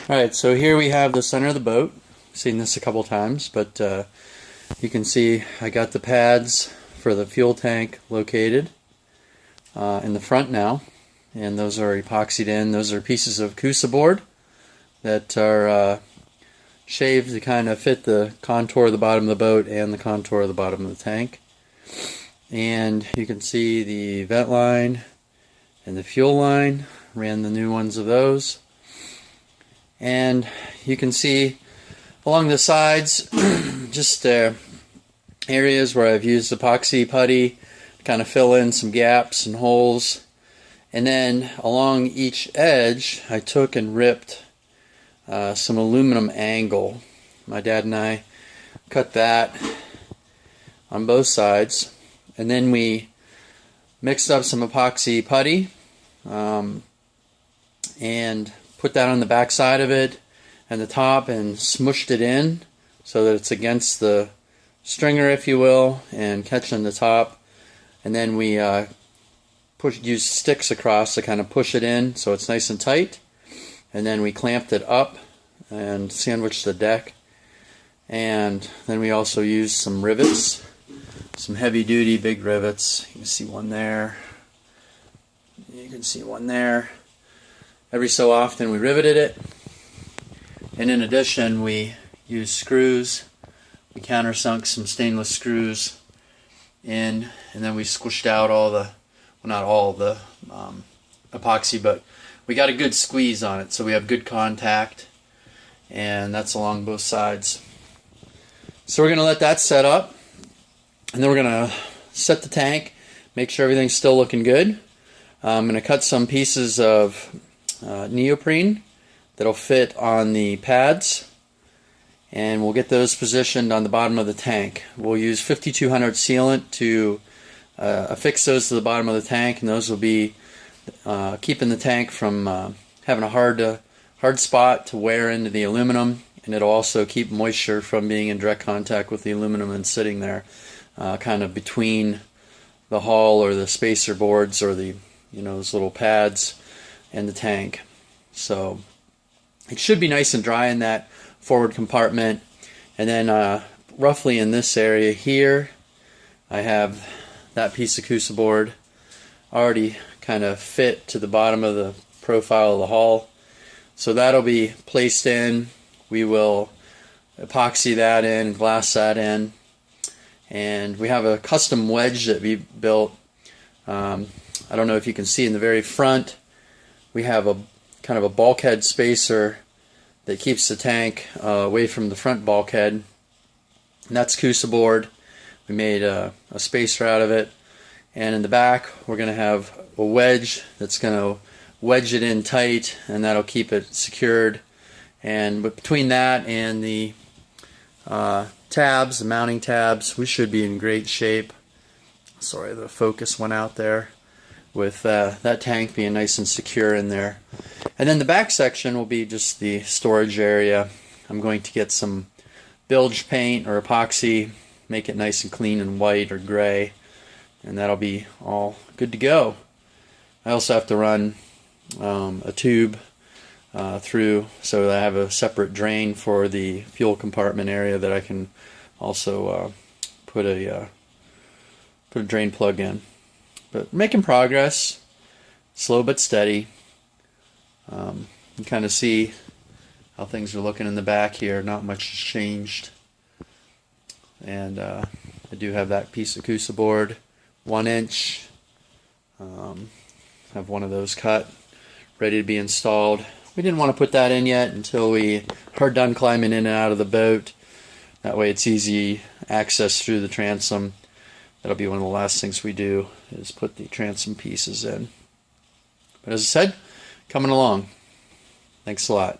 Alright, so here we have the center of the boat. Seen this a couple times, but you can see I got the pads for the fuel tank located in the front now, and those are epoxied in. Those are pieces of Coosa board that are shaved to kind of fit the contour of the bottom of the boat and the contour of the bottom of the tank. And you can see the vent line and the fuel line. Ran the new ones of those. And you can see along the sides just areas where I've used epoxy putty to kind of fill in some gaps and holes. And then along each edge I took and ripped some aluminum angle. My dad and I cut that on both sides, and then we mixed up some epoxy putty and put that on the back side of it and the top and smushed it in so that it's against the stringer, if you will, and catching the top. And then we use sticks across to kind of push it in so it's nice and tight. And then we clamped it up and sandwiched the deck. And then we also used some rivets, some heavy duty big rivets. You can see one there. You can see one there. Every so often we riveted it. And in addition we used screws. We countersunk some stainless screws in, and then we squished out all the, well, not all the epoxy, but we got a good squeeze on it, so we have good contact, and that's along both sides. So we're going to let that set up, and then we're going to set the tank, make sure everything's still looking good. I'm going to cut some pieces of neoprene that'll fit on the pads, and we'll get those positioned on the bottom of the tank. We'll use 5200 sealant to affix those to the bottom of the tank, and those will be keeping the tank from having a hard spot to wear into the aluminum, and it'll also keep moisture from being in direct contact with the aluminum and sitting there kind of between the hull or the spacer boards or the, those little pads and the tank. So it should be nice and dry in that forward compartment. And then roughly in this area here I have that piece of Coosa board already kind of fit to the bottom of the profile of the hull, so that'll be placed in. We will epoxy that in, glass that in, and we have a custom wedge that we built. I don't know if you can see in the very front we have a kind of a bulkhead spacer that keeps the tank away from the front bulkhead, and that's Coosa board. We made a spacer out of it, and in the back we're going to have a wedge that's going to wedge it in tight, and that'll keep it secured. And between that and the tabs, the mounting tabs, we should be in great shape. Sorry, the focus went out there, with that tank being nice and secure in there. And then the back section will be just the storage area. I'm going to get some bilge paint or epoxy, make it nice and clean and white or gray, and that'll be all good to go. I also have to run a tube through so that I have a separate drain for the fuel compartment area that I can also put a drain plug in. But making progress, slow but steady. You kind of see how things are looking in the back here. Not much has changed. And I do have that piece of Coosa board, 1 inch. Have one of those cut, ready to be installed. We didn't want to put that in yet until we are done climbing in and out of the boat. That way it's easy access through the transom. That'll be one of the last things we do, is put the transom pieces in. But as I said, coming along. Thanks a lot.